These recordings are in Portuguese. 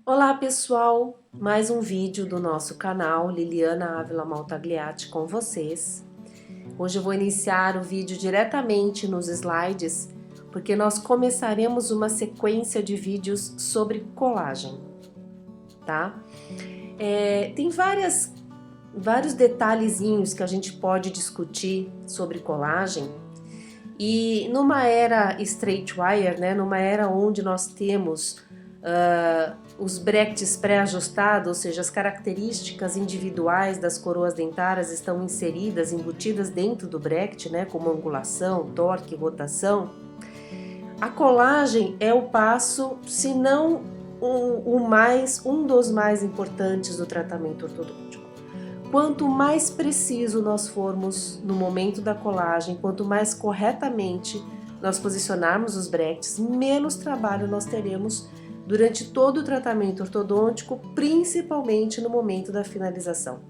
Olá pessoal, mais um vídeo do nosso canal Liliana Ávila Maltagliati com vocês. Hoje eu vou iniciar o vídeo diretamente nos slides, porque nós começaremos uma sequência de vídeos sobre colágeno, tá? Tem vários detalhezinhos que a gente pode discutir sobre colágeno, e numa era straight wire, né, numa era onde nós temos os brackets pré-ajustados, ou seja, as características individuais das coroas dentárias estão inseridas, embutidas dentro do bracket, né, como angulação, torque, rotação. A colagem é o passo, se não um dos mais importantes do tratamento ortodôntico. Quanto mais preciso nós formos no momento da colagem, quanto mais corretamente nós posicionarmos os brackets, menos trabalho nós teremos durante todo o tratamento ortodôntico, principalmente no momento da finalização.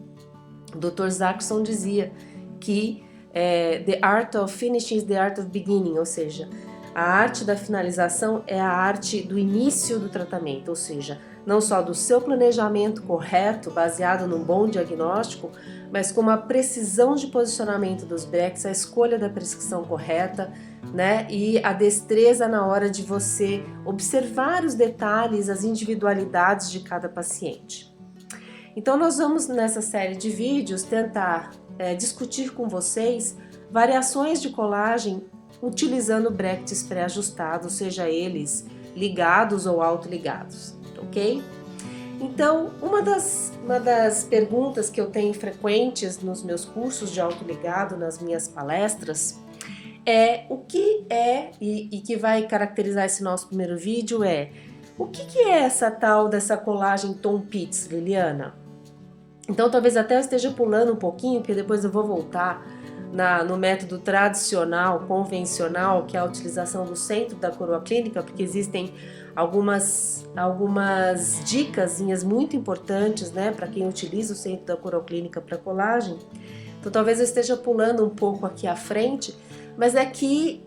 O Dr. Zackson dizia que the art of finishing is the art of beginning, ou seja, a arte da finalização é a arte do início do tratamento, ou seja, não só do seu planejamento correto, baseado num bom diagnóstico, mas com uma precisão de posicionamento dos brackets, a escolha da prescrição correta, né, e a destreza na hora de você observar os detalhes, as individualidades de cada paciente. Então nós vamos nessa série de vídeos tentar discutir com vocês variações de colagem utilizando brackets pré-ajustados, seja eles ligados ou autoligados, ok? Então, uma das perguntas que eu tenho frequentes nos meus cursos de autoligado, nas minhas palestras, é o que é, e que vai caracterizar esse nosso primeiro vídeo, o que é essa tal dessa colagem Tom Pitts, Liliana? Então talvez até eu esteja pulando um pouquinho, porque depois eu vou voltar no método tradicional, convencional, que é a utilização do centro da coroa clínica, porque existem algumas dicasinhas muito importantes, né, para quem utiliza o centro da coroa clínica para colagem. Então talvez eu esteja pulando um pouco aqui à frente, mas é que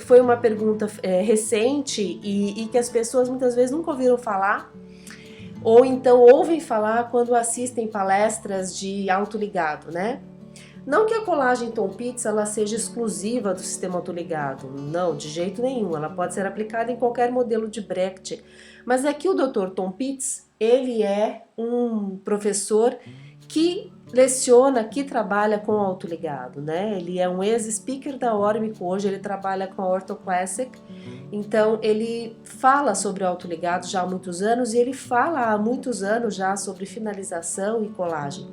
foi uma pergunta recente e que as pessoas muitas vezes nunca ouviram falar, ou então ouvem falar quando assistem palestras de autoligado, né? Não que a colagem Tom Pitts ela seja exclusiva do sistema autoligado, não, de jeito nenhum, ela pode ser aplicada em qualquer modelo de bracket, mas é que o Dr. Tom Pitts, ele é um professor que leciona, que trabalha com autoligado, né? Ele é um ex-speaker da Ormico, hoje ele trabalha com a Ortho Classic, então ele fala sobre o autoligado já há muitos anos e ele fala há muitos anos já sobre finalização e colagem.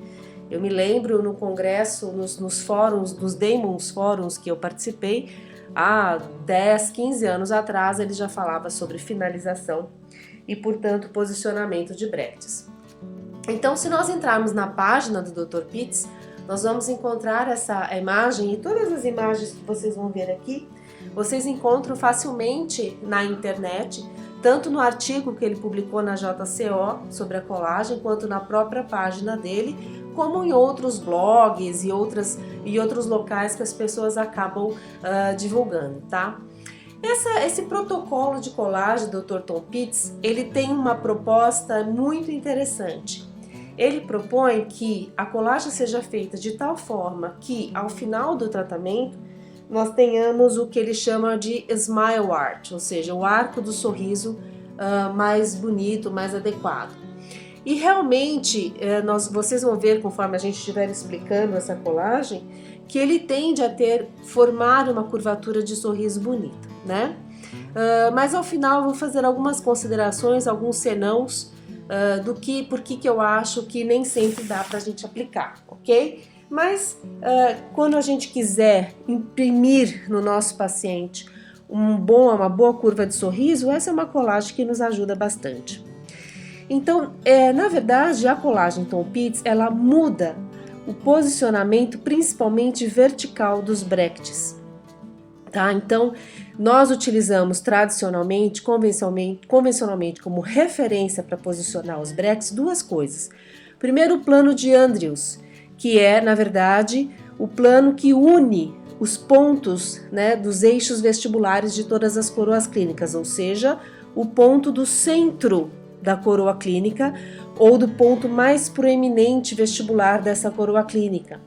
Eu me lembro no congresso, nos fóruns, nos Demons Fóruns que eu participei, há 10, 15 anos atrás, ele já falava sobre finalização e, portanto, posicionamento de brackets. Então, se nós entrarmos na página do Dr. Pitts, nós vamos encontrar essa imagem e todas as imagens que vocês vão ver aqui, vocês encontram facilmente na internet, tanto no artigo que ele publicou na JCO sobre a colagem, quanto na própria página dele, como em outros blogs e outros locais que as pessoas acabam divulgando, tá? Esse protocolo de colagem do Dr. Tom Pitts, ele tem uma proposta muito interessante. Ele propõe que a colagem seja feita de tal forma que, ao final do tratamento, nós tenhamos o que ele chama de smile art, ou seja, o arco do sorriso mais bonito, mais adequado. E realmente, vocês vão ver, conforme a gente estiver explicando essa colagem, que ele tende a formar uma curvatura de sorriso bonita, né? Mas ao final eu vou fazer algumas considerações, alguns senãos por que eu acho que nem sempre dá pra gente aplicar, ok? Mas quando a gente quiser imprimir no nosso paciente uma boa curva de sorriso, essa é uma colagem que nos ajuda bastante. Então, na verdade, a colagem Tom Pitts, ela muda o posicionamento principalmente vertical dos brackets, tá? Então, nós utilizamos tradicionalmente, convencionalmente como referência para posicionar os brackets, duas coisas. Primeiro, o plano de Andrews, que é, na verdade, o plano que une os pontos, né, dos eixos vestibulares de todas as coroas clínicas, ou seja, o ponto do centro da coroa clínica ou do ponto mais proeminente vestibular dessa coroa clínica,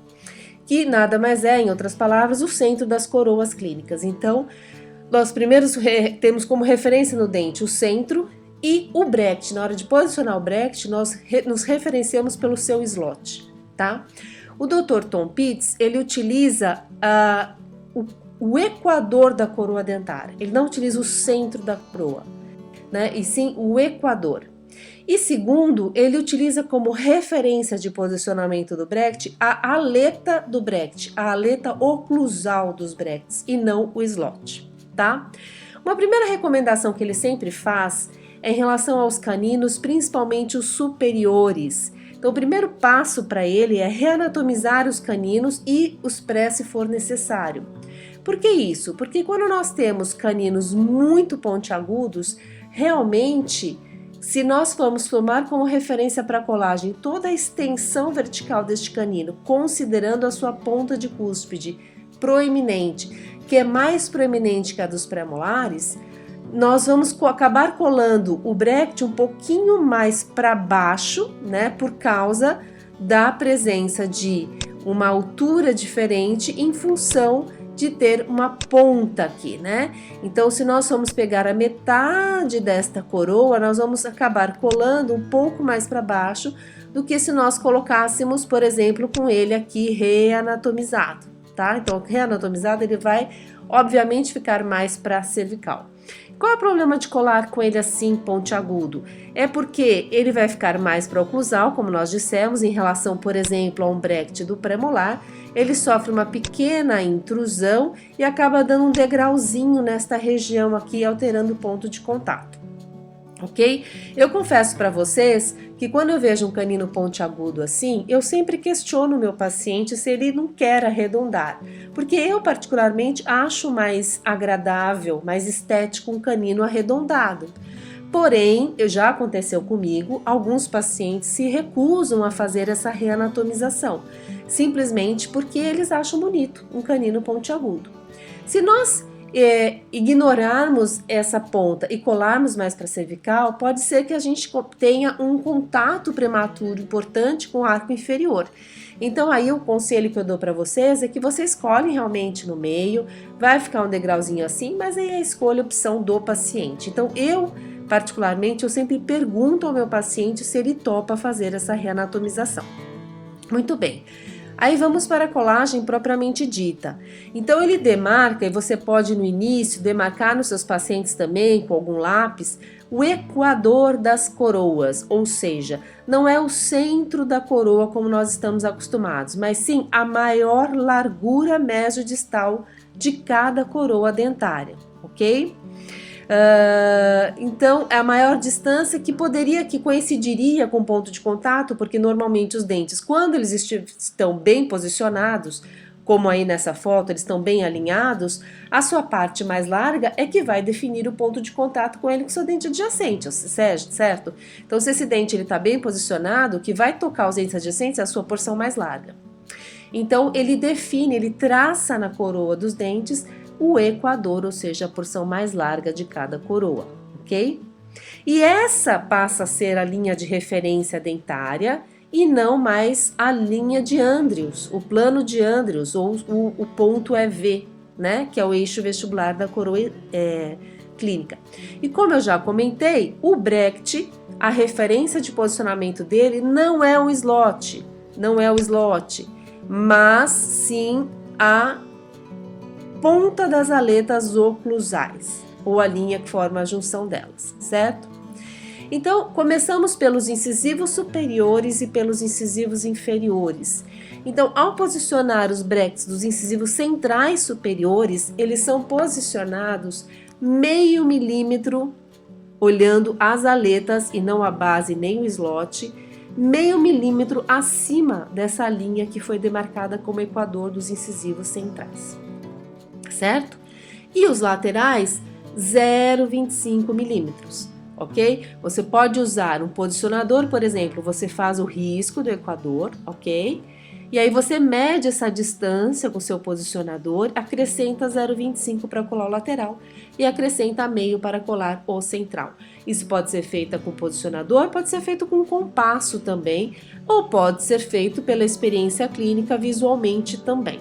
que nada mais é, em outras palavras, o centro das coroas clínicas. Então, nós primeiros temos como referência no dente o centro e o bracket. Na hora de posicionar o bracket, nós nos referenciamos pelo seu slot, tá? O Dr. Tom Pitts, ele utiliza o equador da coroa dentária. Ele não utiliza o centro da coroa, né? E sim o equador. E segundo, ele utiliza como referência de posicionamento do bracket a aleta do bracket, a aleta oclusal dos brackets e não o slot, tá? Uma primeira recomendação que ele sempre faz é em relação aos caninos, principalmente os superiores. Então, o primeiro passo para ele é reanatomizar os caninos e os pré se for necessário. Por que isso? Porque quando nós temos caninos muito pontiagudos, realmente, se nós formos tomar como referência para a colagem toda a extensão vertical deste canino, considerando a sua ponta de cúspide proeminente, que é mais proeminente que a dos pré-molares, nós vamos acabar colando o bracket um pouquinho mais para baixo, né, por causa da presença de uma altura diferente em função de ter uma ponta aqui, né? Então, se nós formos pegar a metade desta coroa, nós vamos acabar colando um pouco mais para baixo do que se nós colocássemos, por exemplo, com ele aqui reanatomizado, tá? Então, reanatomizado ele vai, obviamente, ficar mais para cervical. Qual é o problema de colar com ele assim pontiagudo? É porque ele vai ficar mais para oclusal, como nós dissemos, em relação, por exemplo, a um bracket do premolar. Ele sofre uma pequena intrusão e acaba dando um degrauzinho nesta região aqui, alterando o ponto de contato. Ok? Eu confesso para vocês que quando eu vejo um canino pontiagudo assim, eu sempre questiono o meu paciente se ele não quer arredondar, porque eu particularmente acho mais agradável, mais estético um canino arredondado. Porém, já aconteceu comigo, alguns pacientes se recusam a fazer essa reanatomização, simplesmente porque eles acham bonito um canino pontiagudo. Se nós ignorarmos essa ponta e colarmos mais para a cervical, pode ser que a gente tenha um contato prematuro importante com o arco inferior. Então aí o conselho que eu dou para vocês é que vocês colhem realmente no meio, vai ficar um degrauzinho assim, mas aí é a escolha, a opção do paciente. Então particularmente, eu sempre pergunto ao meu paciente se ele topa fazer essa reanatomização. Muito bem. Aí vamos para a colagem propriamente dita. Então ele demarca, e você pode no início demarcar nos seus pacientes também com algum lápis, o equador das coroas, ou seja, não é o centro da coroa como nós estamos acostumados, mas sim a maior largura mesodistal de cada coroa dentária, ok? Então é a maior distância que coincidiria com o ponto de contato, porque normalmente os dentes, quando eles estão bem posicionados, como aí nessa foto, eles estão bem alinhados, a sua parte mais larga é que vai definir o ponto de contato com ele, com o seu dente adjacente, certo? Então se esse dente está bem posicionado, o que vai tocar os dentes adjacentes é a sua porção mais larga. Então ele define, ele traça na coroa dos dentes o equador, ou seja, a porção mais larga de cada coroa, ok? E essa passa a ser a linha de referência dentária e não mais a linha de Andrews, o plano de Andrews, ou o ponto EV, né? Que é o eixo vestibular da coroa clínica. E como eu já comentei, o bracket, a referência de posicionamento dele não é o slot, mas sim a ponta das aletas oclusais, ou a linha que forma a junção delas, certo? Então, começamos pelos incisivos superiores e pelos incisivos inferiores. Então, ao posicionar os brackets dos incisivos centrais superiores, eles são posicionados meio milímetro, olhando as aletas e não a base nem o slot, meio milímetro acima dessa linha que foi demarcada como equador dos incisivos centrais. Certo? E os laterais, 0,25 milímetros, ok? Você pode usar um posicionador, por exemplo, você faz o risco do equador, ok? E aí você mede essa distância com o seu posicionador, acrescenta 0,25 para colar o lateral e acrescenta meio para colar o central. Isso pode ser feito com posicionador, pode ser feito com compasso também, ou pode ser feito pela experiência clínica visualmente também.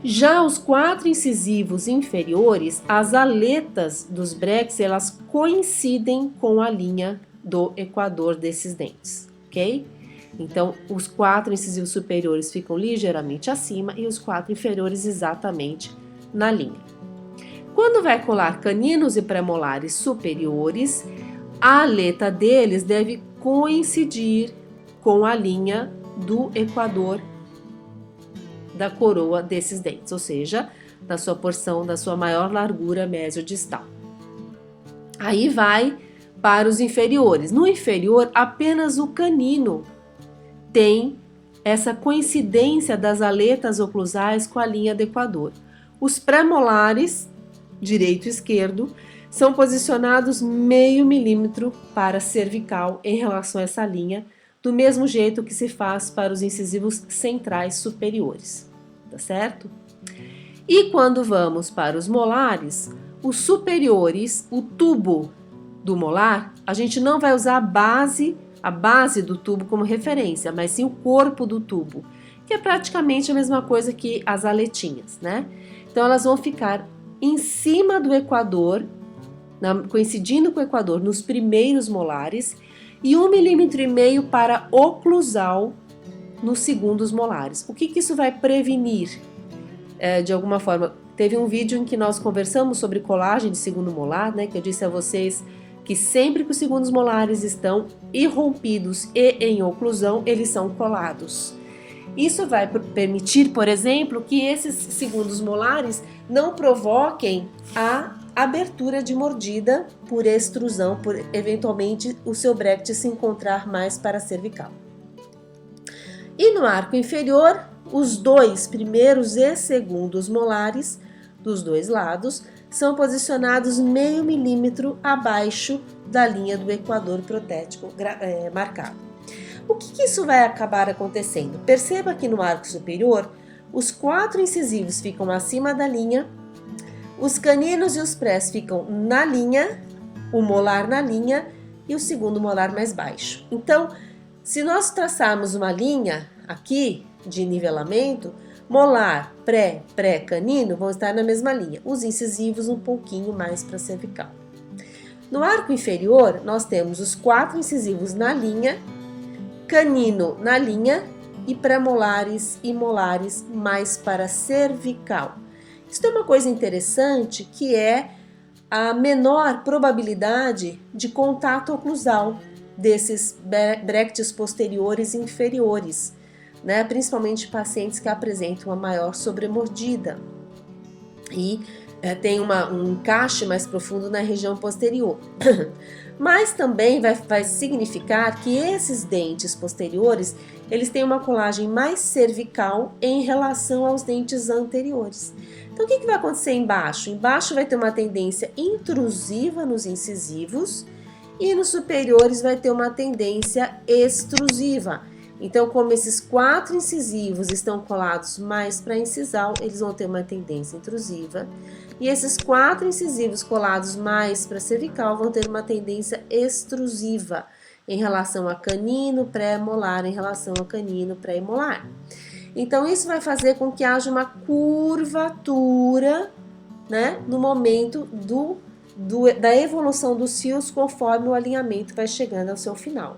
Já os 4 incisivos inferiores, as aletas dos brackets, elas coincidem com a linha do equador desses dentes, ok? Então, os 4 incisivos superiores ficam ligeiramente acima e os 4 inferiores exatamente na linha. Quando vai colar caninos e premolares superiores, a aleta deles deve coincidir com a linha do equador da coroa desses dentes, ou seja, da sua porção, da sua maior largura mesiodistal. Aí vai para os inferiores. No inferior, apenas o canino tem essa coincidência das aletas oclusais com a linha do equador. Os premolares, direito e esquerdo, são posicionados meio milímetro para cervical em relação a essa linha, do mesmo jeito que se faz para os incisivos centrais superiores, tá certo? E quando vamos para os molares, os superiores, o tubo do molar, a gente não vai usar a base do tubo como referência, mas sim o corpo do tubo, que é praticamente a mesma coisa que as aletinhas, né? Então elas vão ficar em cima do equador, coincidindo com o equador nos primeiros molares, e 1,5 milímetro para oclusal nos segundos molares. O que isso vai prevenir? De alguma forma, teve um vídeo em que nós conversamos sobre colagem de segundo molar, né? Que eu disse a vocês que sempre que os segundos molares estão irrompidos e em oclusão, eles são colados. Isso vai permitir, por exemplo, que esses segundos molares não provoquem a abertura de mordida por extrusão, por eventualmente o seu bracket se encontrar mais para a cervical. E no arco inferior, os 2 primeiros e segundos molares dos 2 lados são posicionados meio milímetro abaixo da linha do equador protético marcado. O que isso vai acabar acontecendo? Perceba que no arco superior, os 4 incisivos ficam acima da linha, os caninos e os prés ficam na linha, o molar na linha e o segundo molar mais baixo. Então, se nós traçarmos uma linha aqui de nivelamento, molar, pré, canino vão estar na mesma linha, os incisivos um pouquinho mais para cervical. No arco inferior, nós temos os 4 incisivos na linha, canino na linha e premolares e molares mais para cervical. Isso é uma coisa interessante, que é a menor probabilidade de contato oclusal desses brackets posteriores e inferiores, né? Principalmente pacientes que apresentam uma maior sobremordida e tem um encaixe mais profundo na região posterior. Mas também vai significar que esses dentes posteriores, eles têm uma colagem mais cervical em relação aos dentes anteriores. Então, o que vai acontecer embaixo? Embaixo vai ter uma tendência intrusiva nos incisivos e nos superiores vai ter uma tendência extrusiva. Então, como esses 4 incisivos estão colados mais para incisal, eles vão ter uma tendência intrusiva. E esses 4 incisivos colados mais para cervical vão ter uma tendência extrusiva em relação a canino, pré-molar, em relação a canino, pré e molar. Então, isso vai fazer com que haja uma curvatura, né, no momento da evolução dos fios conforme o alinhamento vai chegando ao seu final.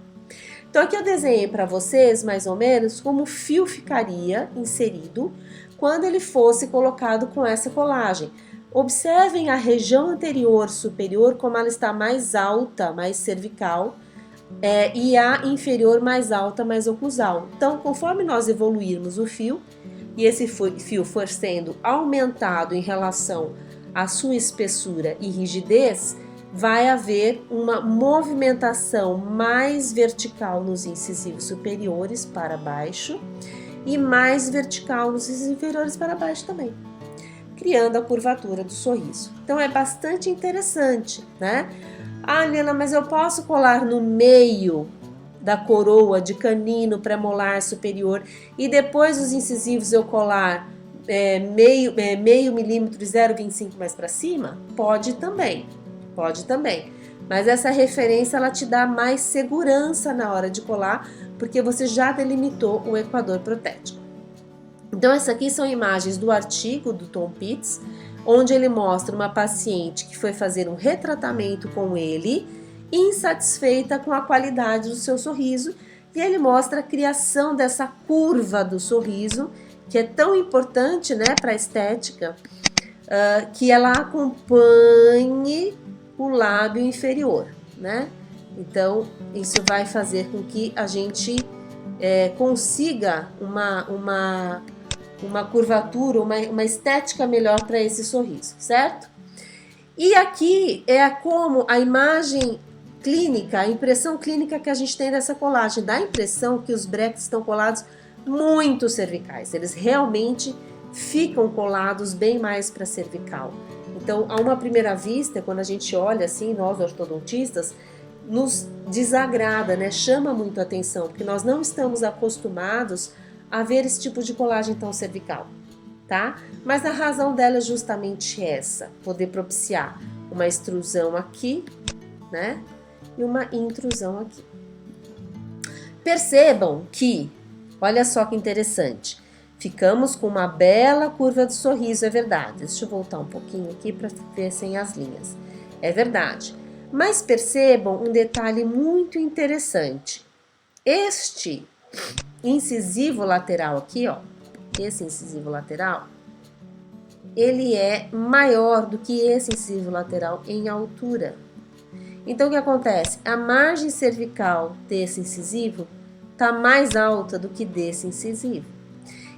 Então, aqui eu desenhei para vocês, mais ou menos, como o fio ficaria inserido quando ele fosse colocado com essa colagem. Observem a região anterior superior, como ela está mais alta, mais cervical, e a inferior mais alta, mais oclusal. Então, conforme nós evoluirmos o fio, e esse fio for sendo aumentado em relação à sua espessura e rigidez, vai haver uma movimentação mais vertical nos incisivos superiores para baixo e mais vertical nos incisivos inferiores para baixo também, criando a curvatura do sorriso. Então é bastante interessante, né? Ah, Helena, mas eu posso colar no meio da coroa de canino, premolar, superior, e depois os incisivos eu colar meio milímetro, 0,25 mais para cima? Pode também, pode também. Mas essa referência ela te dá mais segurança na hora de colar, porque você já delimitou o equador protético. Então essas aqui são imagens do artigo do Tom Pitts, onde ele mostra uma paciente que foi fazer um retratamento com ele, insatisfeita com a qualidade do seu sorriso, e ele mostra a criação dessa curva do sorriso, que é tão importante, né, para a estética, que ela acompanhe o lábio inferior, né? Então, isso vai fazer com que a gente consiga uma curvatura, uma estética melhor para esse sorriso, certo? E aqui é como a imagem clínica, a impressão clínica que a gente tem dessa colagem, dá a impressão que os brackets estão colados muito cervicais, eles realmente ficam colados bem mais para cervical. Então, a uma primeira vista, quando a gente olha assim, nós ortodontistas, nos desagrada, né? Chama muito a atenção, porque nós não estamos acostumados a ver esse tipo de colagem tão cervical, tá? Mas a razão dela é justamente essa, poder propiciar uma extrusão aqui, né? E uma intrusão aqui. Percebam que, olha só que interessante, ficamos com uma bela curva de sorriso, é verdade. Deixa eu voltar um pouquinho aqui para ver sem as linhas. É verdade. Mas percebam um detalhe muito interessante. Este incisivo lateral aqui, ó, esse incisivo lateral, ele é maior do que esse incisivo lateral em altura. Então, o que acontece? A margem cervical desse incisivo está mais alta do que desse incisivo.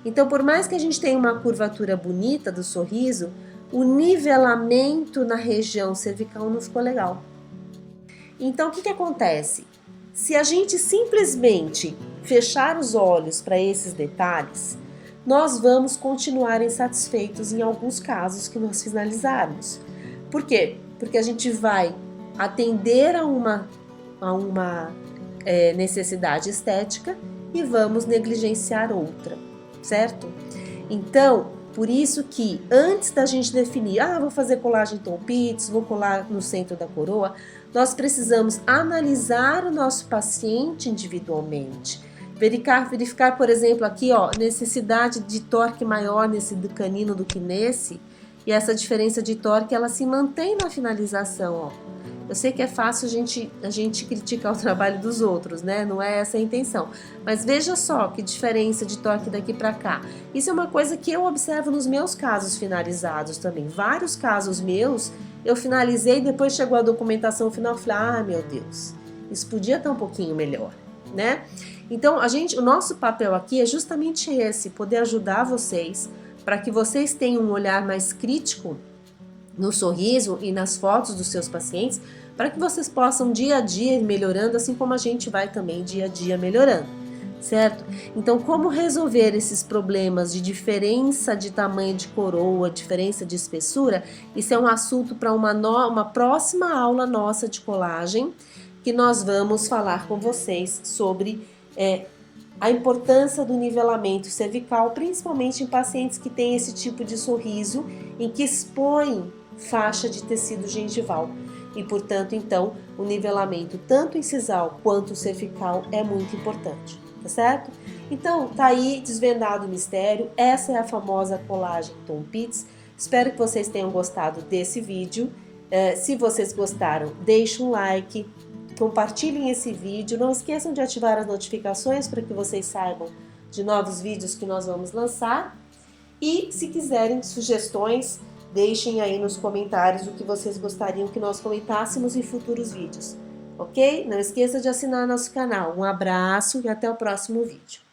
Então, por mais que a gente tenha uma curvatura bonita do sorriso, o nivelamento na região cervical não ficou legal. Então, o que acontece? Se a gente simplesmente fechar os olhos para esses detalhes, nós vamos continuar insatisfeitos em alguns casos que nós finalizarmos. Por quê? Porque a gente vai atender a uma necessidade estética e vamos negligenciar outra, certo? Então, por isso que antes da gente definir, vou fazer colagem Tom Pitts, vou colar no centro da coroa, nós precisamos analisar o nosso paciente individualmente. Verificar, por exemplo, aqui, ó, necessidade de torque maior nesse do canino do que nesse, e essa diferença de torque, ela se mantém na finalização, ó. Eu sei que é fácil a gente criticar o trabalho dos outros, né? Não é essa a intenção. Mas veja só que diferença de torque daqui para cá. Isso é uma coisa que eu observo nos meus casos finalizados também. Vários casos meus, eu finalizei e depois chegou a documentação final e falei, meu Deus, isso podia estar um pouquinho melhor, né? Então, o nosso papel aqui é justamente esse, poder ajudar vocês para que vocês tenham um olhar mais crítico no sorriso e nas fotos dos seus pacientes, para que vocês possam dia a dia ir melhorando, assim como a gente vai também dia a dia melhorando, certo? Então, como resolver esses problemas de diferença de tamanho de coroa, diferença de espessura, isso é um assunto para uma próxima aula nossa de colagem, que nós vamos falar com vocês sobre a importância do nivelamento cervical, principalmente em pacientes que têm esse tipo de sorriso, em que expõem faixa de tecido gengival. E, portanto, então, o nivelamento tanto incisal quanto cervical é muito importante, tá certo? Então, tá aí desvendado o mistério. Essa é a famosa colagem Tom Pitts. Espero que vocês tenham gostado desse vídeo. Se vocês gostaram, deixe um like, compartilhem esse vídeo. Não esqueçam de ativar as notificações para que vocês saibam de novos vídeos que nós vamos lançar. E, se quiserem sugestões, deixem aí nos comentários o que vocês gostariam que nós comentássemos em futuros vídeos, ok? Não esqueça de assinar nosso canal. Um abraço e até o próximo vídeo.